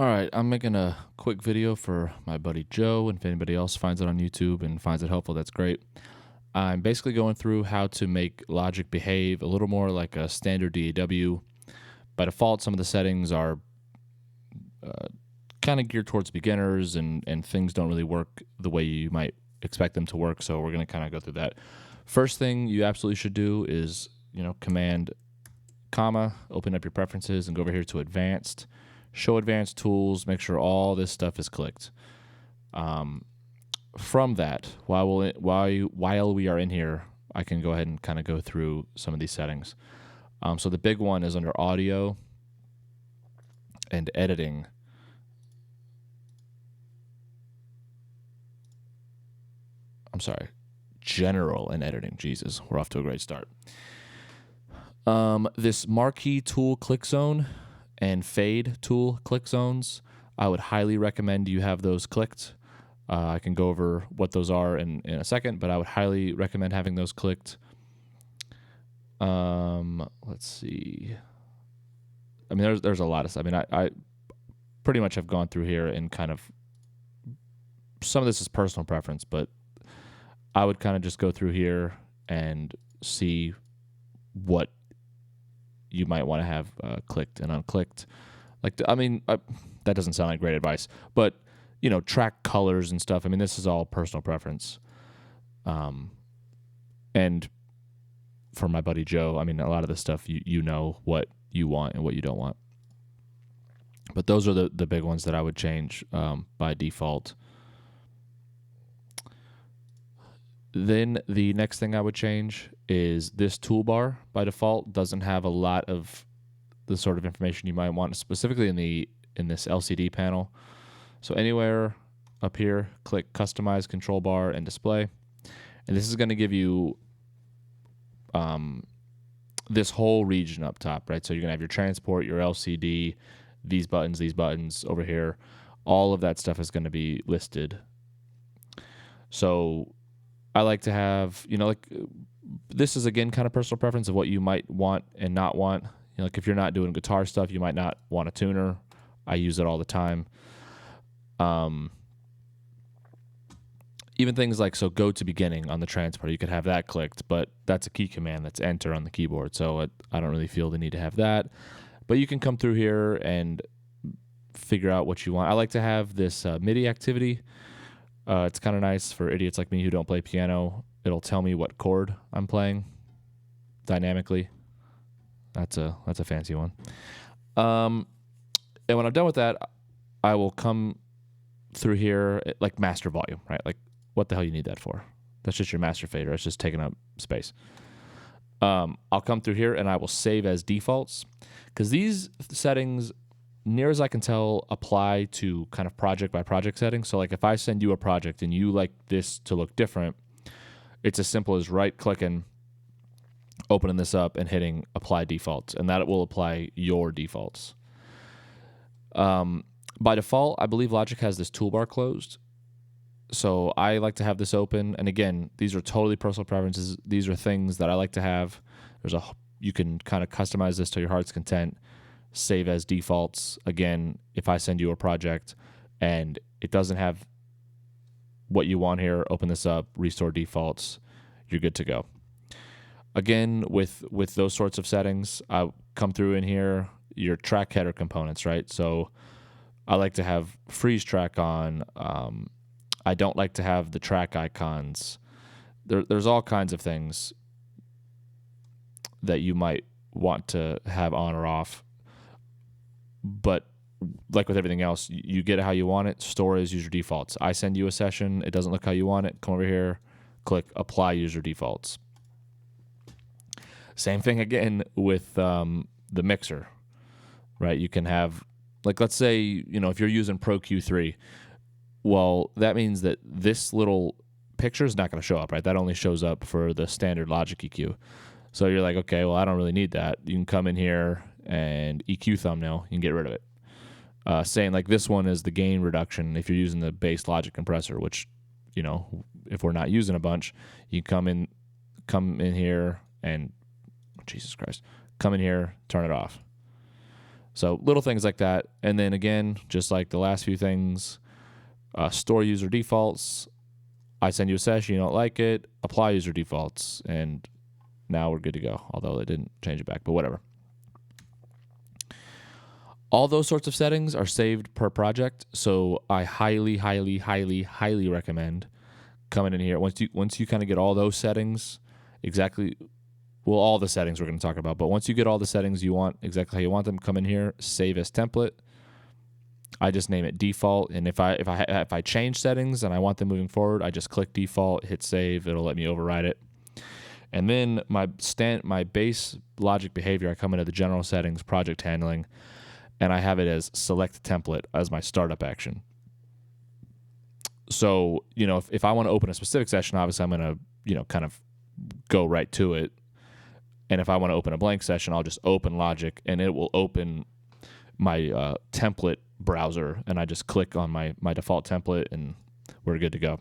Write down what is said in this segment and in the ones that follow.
All right, I'm making a quick video for my buddy Joe, and if anybody else finds it on YouTube and finds it helpful, that's great. I'm basically going through how to make Logic behave a little more like a standard DAW. By default, some of the settings are kind of geared towards beginners, and things don't really work the way you might expect them to work, so we're going to kind of go through that. First thing you absolutely should do is, Command comma, open up your preferences, and go over here to Advanced. Show Advanced Tools, make sure all this stuff is clicked. From that, while we are in here, I can go ahead and kind of go through some of these settings. So the big one is under Audio and Editing. I'm sorry, General and Editing. Jesus, we're off to a great start. This Marquee Tool Click Zone and Fade Tool Click Zones, I would highly recommend you have those clicked. I can go over what those are in a second, but I would highly recommend having those clicked. Let's see. I mean, there's a lot of stuff. I mean, I pretty much have gone through here and kind of, some of this is personal preference, but I would kind of just go through here and see what you might want to have clicked and unclicked. That doesn't sound like great advice, but track colors and stuff. I mean, this is all personal preference. And for my buddy Joe, I mean, a lot of this stuff you know what you want and what you don't want. But those are the big ones that I would change by default. Then the next thing I would change is this toolbar. By default, doesn't have a lot of the sort of information you might want, specifically in this LCD panel. So anywhere up here, click Customize Control Bar and Display, and this is going to give you this whole region up top, right? So you're going to have your transport, your LCD, these buttons over here. All of that stuff is going to be listed. So I like to have, this is again kind of personal preference of what you might want and not want. Like if you're not doing guitar stuff, you might not want a tuner. I use it all the time. Even things like, so go to beginning on the transport, you could have that clicked, but that's a key command, that's enter on the keyboard. So I don't really feel the need to have that. But you can come through here and figure out what you want. I like to have this MIDI activity. It's kind of nice for idiots like me who don't play piano. It'll tell me what chord I'm playing dynamically. That's a fancy one. And when I'm done with that, I will come through here, like master volume, right? Like, what the hell you need that for? That's just your master fader. It's just taking up space. I'll come through here and I will save as defaults, because these settings, near as I can tell, apply to kind of project by project settings. So like if I send you a project and you like this to look different, it's as simple as right-clicking, opening this up, and hitting Apply Defaults, and that will apply your defaults. By default, I believe Logic has this toolbar closed, so I like to have this open. And again, these are totally personal preferences. These are things that I like to have. You can kind of customize this to your heart's content. Save as defaults. Again, if I send you a project and it doesn't have what you want here, open this up, restore defaults, you're good to go. Again, with those sorts of settings, I come through in here, your track header components, right? So I like to have freeze track on. I don't like to have the track icons. There's all kinds of things that you might want to have on or off. But like with everything else, you get it how you want it. Store as user defaults. I send you a session, it doesn't look how you want it. Come over here, click Apply User Defaults. Same thing again with the mixer, right? You can have, like, let's say, if you're using Pro Q3, well, that means that this little picture is not going to show up, right? That only shows up for the standard Logic EQ. So you're like, okay, well, I don't really need that. You can come in here and EQ thumbnail, you can get rid of it. Saying like this one is the gain reduction if you're using the base Logic compressor, which, if we're not using a bunch, you come in here and, Jesus Christ, come in here, turn it off. So little things like that. And then again, just like the last few things, store user defaults. I send you a session, you don't like it, apply user defaults, and now we're good to go, although they didn't change it back, but whatever. All those sorts of settings are saved per project, so I highly, highly, highly, highly recommend coming in here. Once you kind of get all those settings exactly, well, all the settings we're going to talk about, but once you get all the settings you want exactly how you want them, come in here, save as template. I just name it default, and if I change settings and I want them moving forward, I just click default, hit save. It'll let me override it. And then my base logic behavior, I come into the general settings, project handling, and I have it as select template as my startup action. So, if I want to open a specific session, obviously I'm going to, kind of go right to it. And if I want to open a blank session, I'll just open logic, and it will open my template browser, and I just click on my default template, and we're good to go.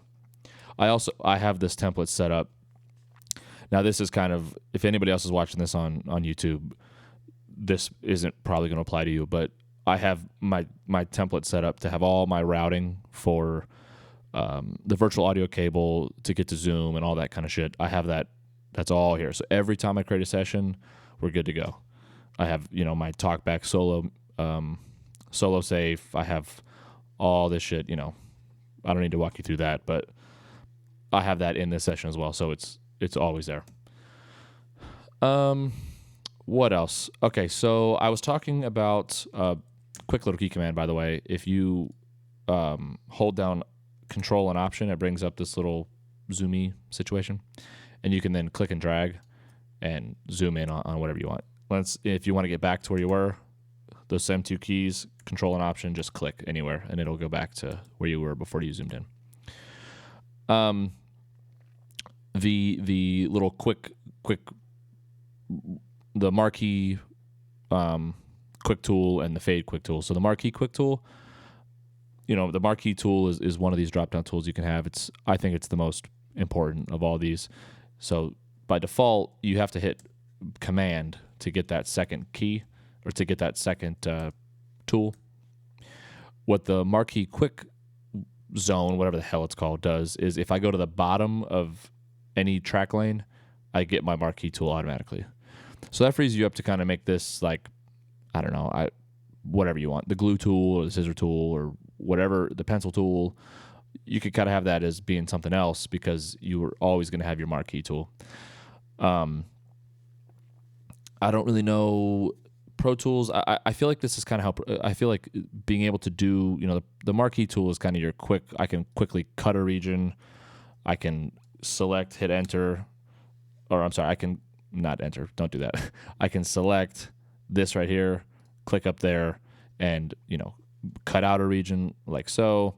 I have this template set up. Now, this is kind of, if anybody else is watching this on YouTube, this isn't probably going to apply to you, but I have my template set up to have all my routing for the virtual audio cable to get to Zoom and all that kind of shit. I have that. That's all here. So every time I create a session, we're good to go. I have, my TalkBack solo safe. I have all this shit, I don't need to walk you through that, but I have that in this session as well. So it's always there. What else? Okay. So I was talking about quick little key command, by the way. If you hold down Control and Option, it brings up this little zoomy situation, and you can then click and drag and zoom in on whatever you want. If you want to get back to where you were, those same two keys, Control and Option, just click anywhere, and it'll go back to where you were before you zoomed in. The little quick, the marquee quick tool and the fade quick tool. So the marquee quick tool, the marquee tool is one of these drop-down tools you can have. I think it's the most important of all these. So by default, you have to hit Command to get that second key, or to get that second tool. What the marquee quick zone, whatever the hell it's called, does is if I go to the bottom of any track lane, I get my marquee tool automatically. So that frees you up to kind of make this, like, I don't know, whatever you want. The glue tool or the scissor tool or whatever, the pencil tool, you could kind of have that as being something else because you were always going to have your marquee tool. I don't really know Pro Tools. I feel like this is kind of how I feel like being able to do, the marquee tool is kind of your quick. I can quickly cut a region. I can select, hit enter, or I'm sorry, I can not enter. Don't do that. I can select this right here, click up there, and cut out a region like so.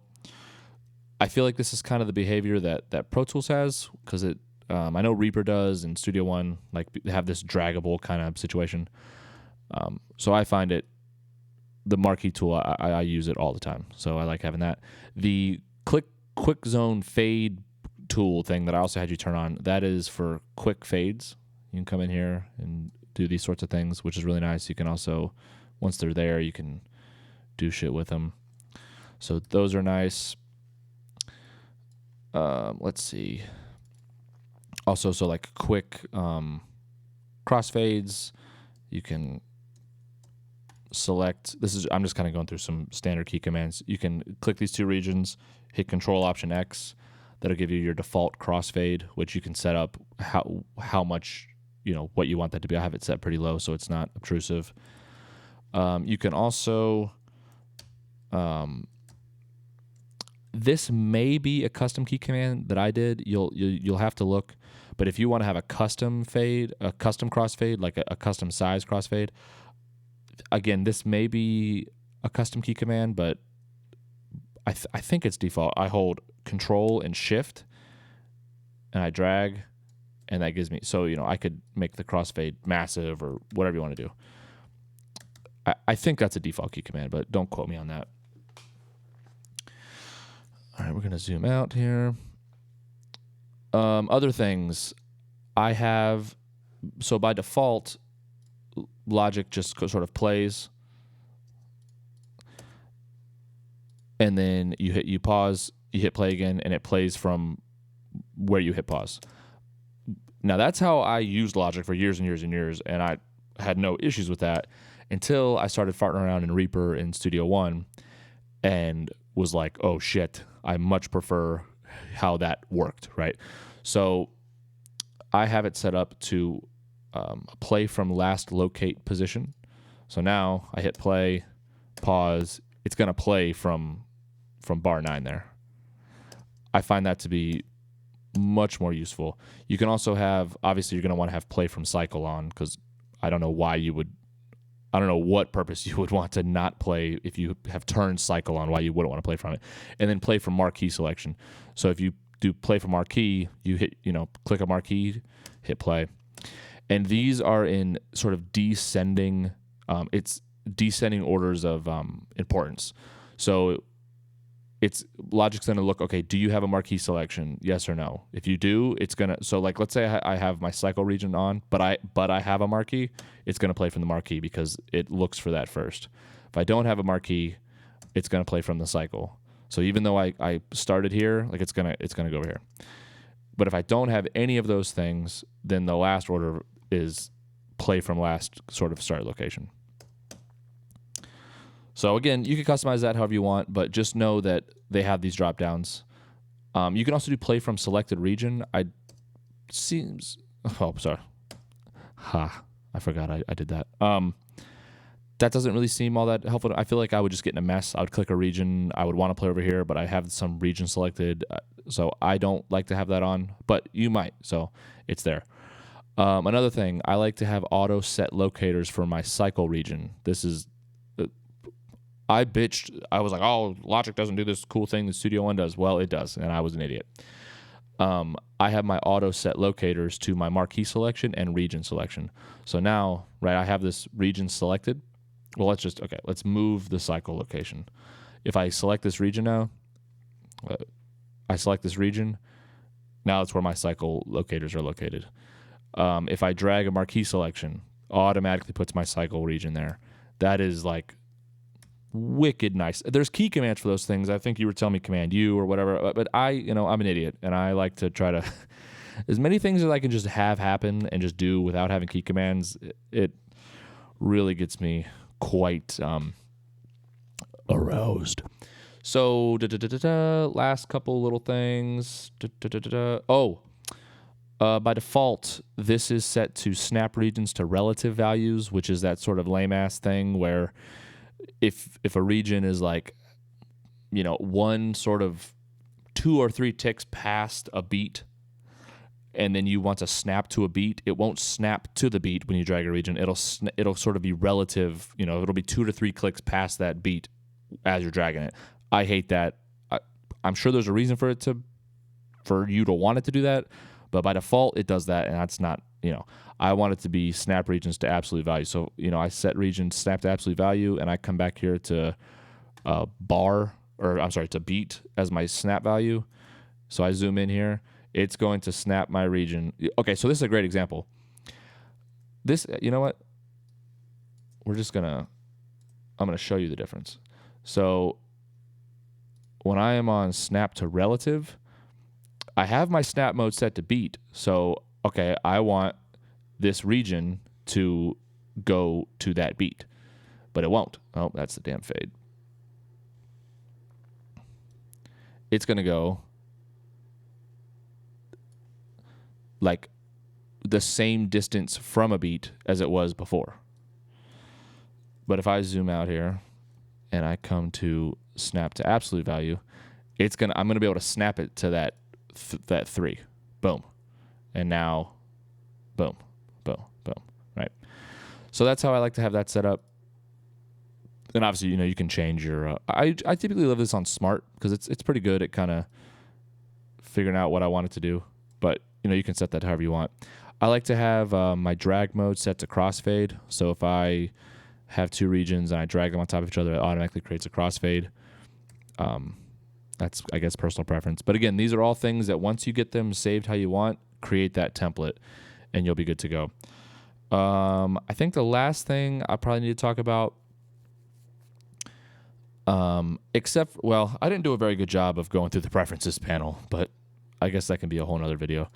I feel like this is kind of the behavior that Pro Tools has, because it. I know Reaper does, and Studio One they have this draggable kind of situation. So I find the marquee tool, I use it all the time. So I like having that. The quick zone fade tool thing that I also had you turn on, that is for quick fades. You can come in here and do these sorts of things, which is really nice. You can also, once they're there, you can do shit with them. So those are nice. Let's see. Also, so like quick crossfades, you can select. I'm just kind of going through some standard key commands. You can click these two regions, hit Control Option X. That'll give you your default crossfade, which you can set up how much, what you want that to be. I have it set pretty low, so it's not obtrusive. You can also, this may be a custom key command that I did. You'll have to look. But if you want to have a custom fade, a custom crossfade, like a custom size crossfade, again, this may be a custom key command, but I think it's default. I hold Control and Shift, and I drag, and that gives me, so, I could make the crossfade massive or whatever you want to do. I think that's a default key command, but don't quote me on that. All right, we're going to zoom out here. Other things I have, so by default, Logic just sort of plays. and then you pause, you hit play again, and it plays from where you hit pause. Now, that's how I used Logic for years and years and years, and I had no issues with that until I started farting around in Reaper in Studio One and was like, oh, shit, I much prefer how that worked, right? So I have it set up to play from last locate position. So now I hit play, pause, it's going to play from bar 9 there. I find that to be much more useful. You can also have, obviously you're going to want to have play from cycle on, because I don't know what purpose you would want to not play if you have turned cycle on, why you wouldn't want to play from it. And then play from marquee selection. So if you do play from marquee, you hit, click a marquee, hit play. And these are in sort of descending, it's descending orders of importance. So Logic's going to look, okay, do you have a marquee selection? Yes or no? If you do, it's going to, so like, let's say I have my cycle region on, but I have a marquee, it's going to play from the marquee because it looks for that first. If I don't have a marquee, it's going to play from the cycle. So even though I started here, like it's going to go over here. But if I don't have any of those things, then the last order is play from last sort of start location. So again, you can customize that however you want, but just know that they have these drop downs. You can also do play from selected region. I forgot I did that. That doesn't really seem all that helpful. I feel like I would just get in a mess. I would click a region. I would want to play over here, but I have some region selected. So I don't like to have that on, but you might. So it's there. Another thing, I like to have auto set locators for my cycle region. This is, I bitched. I was like, oh, Logic doesn't do this cool thing that Studio One does. Well, it does, and I was an idiot. I have my auto set locators to my marquee selection and region selection. So now, right, I have this region selected. Well, let's move the cycle location. If I select this region now, I select this region. Now that's where my cycle locators are located. If I drag a marquee selection, automatically puts my cycle region there. That is like wicked nice. There's key commands for those things. I think you were telling me Command U or whatever, but I'm an idiot, and I like to try to as many things as I can just have happen and just do without having key commands. It really gets me quite aroused. So last couple little things. By default, this is set to snap regions to relative values, which is that sort of lame-ass thing where if a region is like, one sort of 2 or 3 ticks past a beat, and then you want to snap to a beat, it won't snap to the beat when you drag a region. It'll sort of be relative. It'll be 2 to 3 clicks past that beat as you're dragging it. I hate that. I'm sure there's a reason for you to want it to do that, but by default it does that, and that's not. I want it to be snap regions to absolute value. So, I set region snap to absolute value, and I come back here to to beat as my snap value. So I zoom in here. It's going to snap my region. Okay, so this is a great example. This, you know what? I'm going to show you the difference. So when I am on snap to relative, I have my snap mode set to beat. So, okay, I want this region to go to that beat, but it won't. Oh, that's the damn fade. It's going to go like the same distance from a beat as it was before. But if I zoom out here and I come to snap to absolute value, I'm going to be able to snap it to that 3. Boom. And now, boom, boom, boom, right? So that's how I like to have that set up. And obviously, you can change your... I typically leave this on smart because it's pretty good at kind of figuring out what I want it to do. But, you can set that however you want. I like to have my drag mode set to crossfade. So if I have 2 regions and I drag them on top of each other, it automatically creates a crossfade. That's, I guess, personal preference. But again, these are all things that once you get them saved how you want, create that template, and you'll be good to go. I think the last thing I probably need to talk about, Except, well, I didn't do a very good job of going through the preferences panel, but I guess that can be a whole nother video.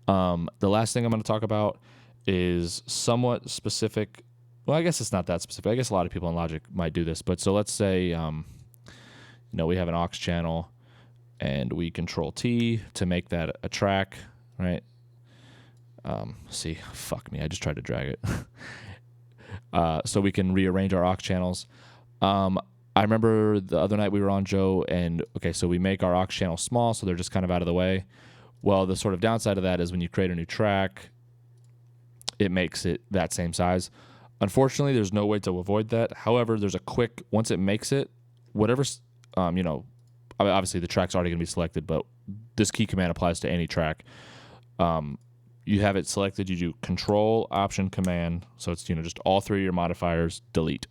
The last thing I'm going to talk about is somewhat specific. Well, I guess it's not that specific. I guess a lot of people in Logic might do this, but so let's say, we have an aux channel and we control T to make that a track, right? See, fuck me, I just tried to drag it. So we can rearrange our aux channels. I remember the other night we were on, Joe, and okay, so we make our aux channels small, so they're just kind of out of the way. Well, the sort of downside of that is when you create a new track, it makes it that same size. Unfortunately, there's no way to avoid that. However, there's a quick, once it makes it, whatever's, obviously the track's already going to be selected, but this key command applies to any track. You have it selected, you do Control, Option, Command, so it's, just all three of your modifiers, delete,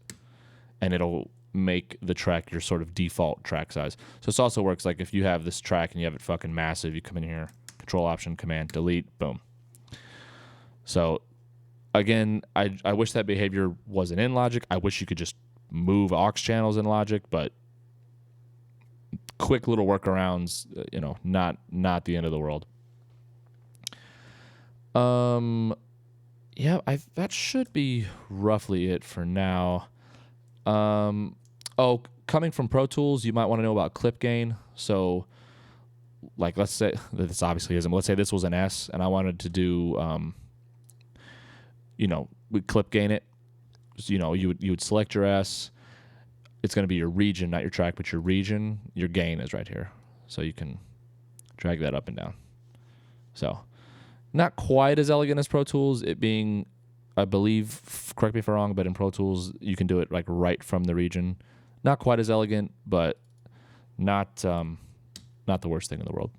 and it'll make the track your sort of default track size. So this also works like if you have this track and you have it fucking massive, you come in here, Control, Option, Command, delete, boom. So again, I wish that behavior wasn't in Logic. I wish you could just move aux channels in Logic, but quick little workarounds, not the end of the world. That should be roughly it for now. Coming from Pro Tools, you might want to know about clip gain. So, like, let's say this obviously isn't. Let's say this was an S, and I wanted to do, we clip gain it. So, you would select your S. It's going to be your region, not your track, but your region. Your gain is right here, so you can drag that up and down. So, not quite as elegant as Pro Tools. It being, I believe, correct me if I'm wrong, but in Pro Tools you can do it like right from the region. Not quite as elegant, but not the worst thing in the world.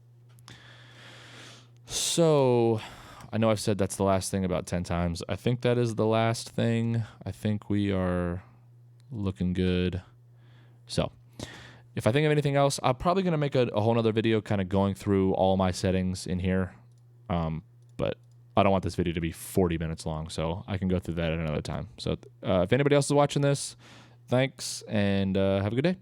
So, I know I've said that's the last thing about 10 times. I think that is the last thing. I think we are looking good. So, if I think of anything else, I'm probably going to make a whole nother video kind of going through all my settings in here. But I don't want this video to be 40 minutes long, so I can go through that at another time. So if anybody else is watching this, thanks, and have a good day.